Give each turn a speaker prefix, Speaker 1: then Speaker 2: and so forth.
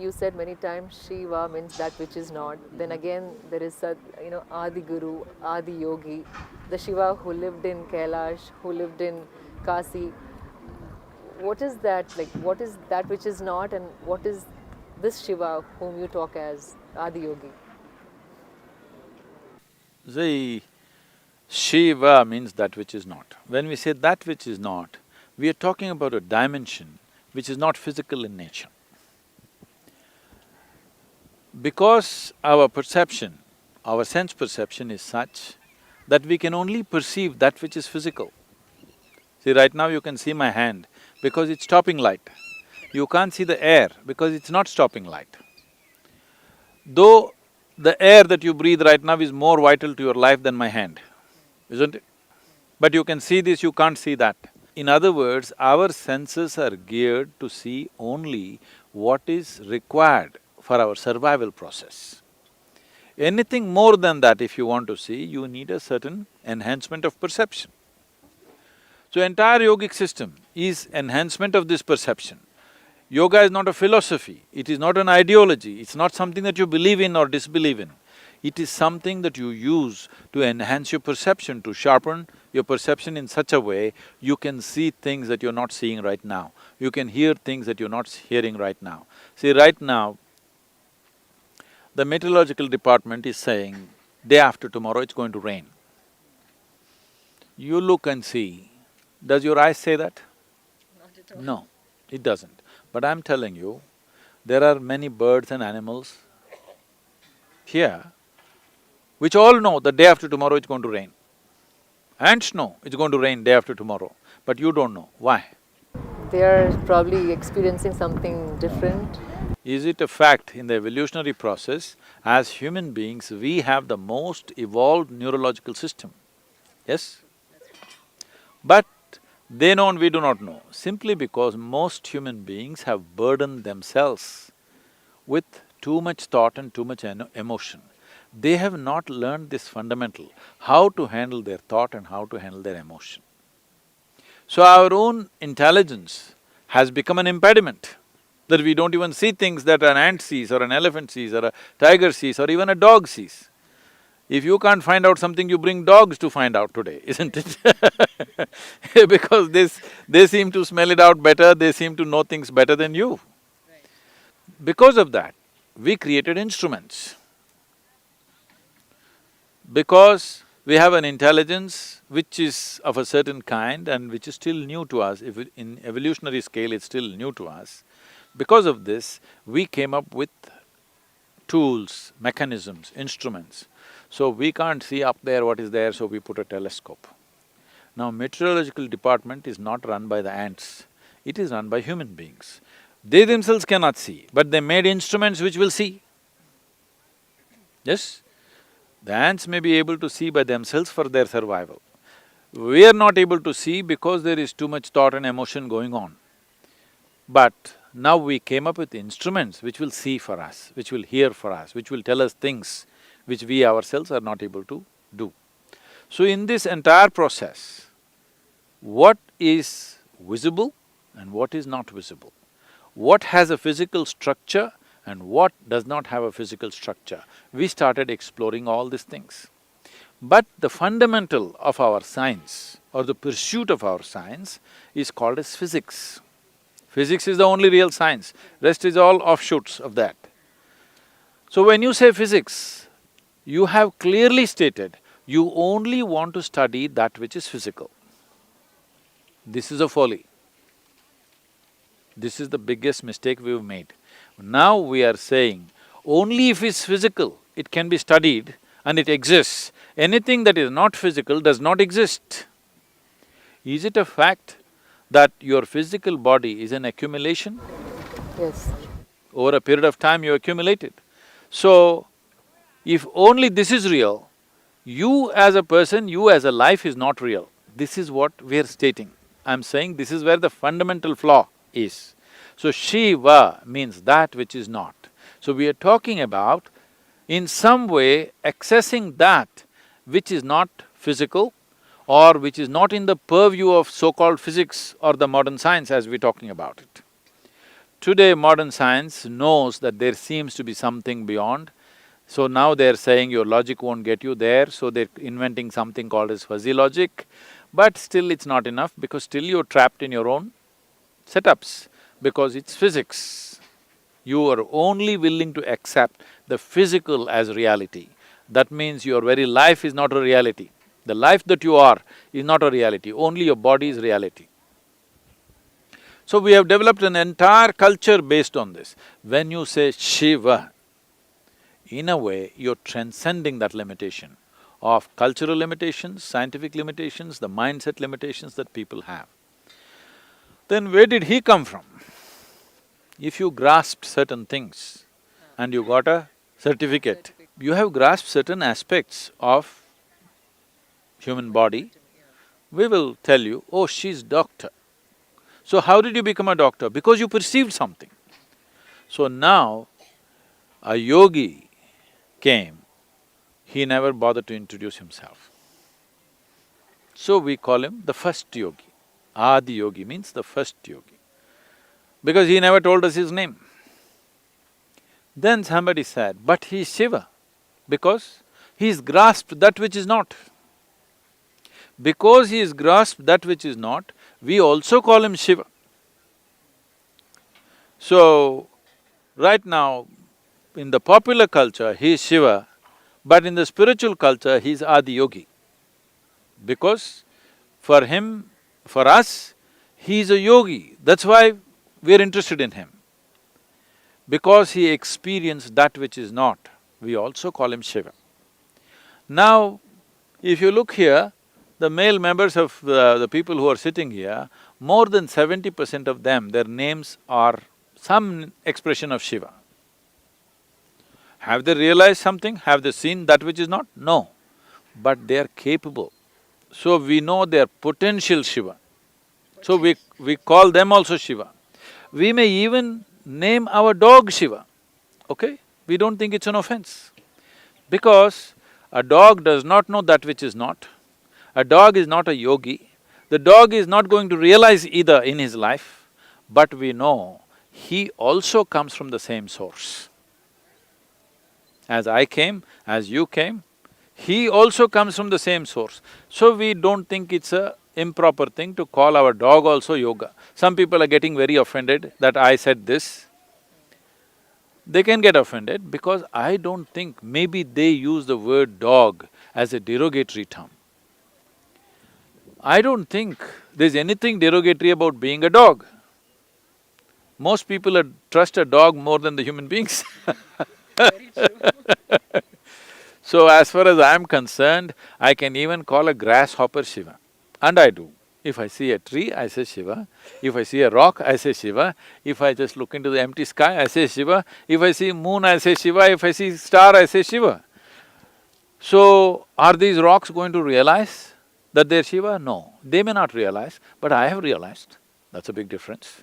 Speaker 1: you said many times Shiva means that which is not. Then again, there is a, Adi Guru, Adi Yogi, the Shiva who lived in Kailash, who lived in Kasi. What is that like? What is that which is not, and what is this Shiva whom you talk as Adi Yogi?
Speaker 2: See, Shiva means that which is not. When we say that which is not, we are talking about a dimension which is not physical in nature. Because our perception, our sense perception is such that we can only perceive that which is physical. See, right now you can see my hand because it's stopping light. You can't see the air because it's not stopping light. Though the air that you breathe right now is more vital to your life than my hand, isn't it? But you can see this, you can't see that. In other words, our senses are geared to see only what is required for our survival process. Anything more than that if you want to see, you need a certain enhancement of perception. So entire yogic system is enhancement of this perception. Yoga is not a philosophy, it is not an ideology, it's not something that you believe in or disbelieve in. It is something that you use to enhance your perception, to sharpen your perception in such a way you can see things that you're not seeing right now. You can hear things that you're not hearing right now. See, right now, the meteorological department is saying, day after tomorrow it's going to rain. You look and see, does your eyes say that?
Speaker 1: Not at all.
Speaker 2: No, it doesn't. But I'm telling you, there are many birds and animals here which all know that day after tomorrow it's going to rain. Ants know it's going to rain day after tomorrow, but you don't know. Why?
Speaker 1: They are probably experiencing something different.
Speaker 2: Is it a fact in the evolutionary process, as human beings, we have the most evolved neurological system, yes? But they know and we do not know, simply because most human beings have burdened themselves with too much thought and too much emotion. They have not learned this fundamental, how to handle their thought and how to handle their emotion. So our own intelligence has become an impediment, that we don't even see things that an ant sees or an elephant sees or a tiger sees or even a dog sees. If you can't find out something, you bring dogs to find out today, isn't it? Because they seem to smell it out better, they seem to know things better than you. Because of that, we created instruments. Because we have an intelligence which is of a certain kind and which is still new to us, if in evolutionary scale it's still new to us, because of this, we came up with tools, mechanisms, instruments. So we can't see up there what is there, so we put a telescope. Now, meteorological department is not run by the ants, it is run by human beings. They themselves cannot see, but they made instruments which will see. Yes? The ants may be able to see by themselves for their survival. We are not able to see because there is too much thought and emotion going on. But now we came up with instruments which will see for us, which will hear for us, which will tell us things which we ourselves are not able to do. So in this entire process, what is visible and what is not visible? What has a physical structure and what does not have a physical structure? We started exploring all these things. But the fundamental of our science or the pursuit of our science is called as physics. Physics is the only real science, rest is all offshoots of that. So when you say physics, you have clearly stated, you only want to study that which is physical. This is a folly. This is the biggest mistake we've made. Now we are saying, only if it's physical, it can be studied and it exists. Anything that is not physical does not exist. Is it a fact that your physical body is an accumulation?
Speaker 1: Yes.
Speaker 2: Over a period of time you accumulate it. So, if only this is real, you as a person, you as a life is not real. This is what we are stating. I'm saying this is where the fundamental flaw is. So, Shiva means that which is not. So, we are talking about in some way accessing that which is not physical or which is not in the purview of so-called physics or the modern science as we're talking about it. Today, modern science knows that there seems to be something beyond. So now they're saying your logic won't get you there, so they're inventing something called as fuzzy logic. But still it's not enough because still you're trapped in your own setups, because it's physics. You are only willing to accept the physical as reality. That means your very life is not a reality. The life that you are is not a reality, only your body is reality. So we have developed an entire culture based on this. When you say Shiva, in a way, you're transcending that limitation of cultural limitations, scientific limitations, the mindset limitations that people have. Then where did he come from? If you grasped certain things and you got a certificate, you have grasped certain aspects of human body, we will tell you, oh, she's doctor. So how did you become a doctor? Because you perceived something. So now, a yogi came, he never bothered to introduce himself. So we call him the first yogi. Adiyogi means the first yogi, because he never told us his name. Then somebody said, but he is Shiva, because he's grasped that which is not. Because he has grasped that which is not, we also call him Shiva. So, right now, in the popular culture, he is Shiva, but in the spiritual culture, he is Adiyogi. Because for him, for us, he is a yogi, that's why we are interested in him. Because he experienced that which is not, we also call him Shiva. Now, if you look here, the male members of the people who are sitting here, more than 70% of them, their names are some expression of Shiva. Have they realized something? Have they seen that which is not? No. But they are capable. So we know they are potential Shiva. So we call them also Shiva. We may even name our dog Shiva, okay? We don't think it's an offense. Because a dog does not know that which is not. A dog is not a yogi. The dog is not going to realize either in his life, but we know he also comes from the same source. As I came, as you came, he also comes from the same source. So we don't think it's a improper thing to call our dog also yoga. Some people are getting very offended that I said this. They can get offended because I don't think maybe they use the word dog as a derogatory term. I don't think there's anything derogatory about being a dog. Most people trust a dog more than the human beings. So as far as I'm concerned, I can even call a grasshopper Shiva, and I do. If I see a tree, I say Shiva. If I see a rock, I say Shiva. If I just look into the empty sky, I say Shiva. If I see moon, I say Shiva. If I see star, I say Shiva. So, are these rocks going to realize that they're Shiva? No, they may not realize, but I have realized. That's a big difference.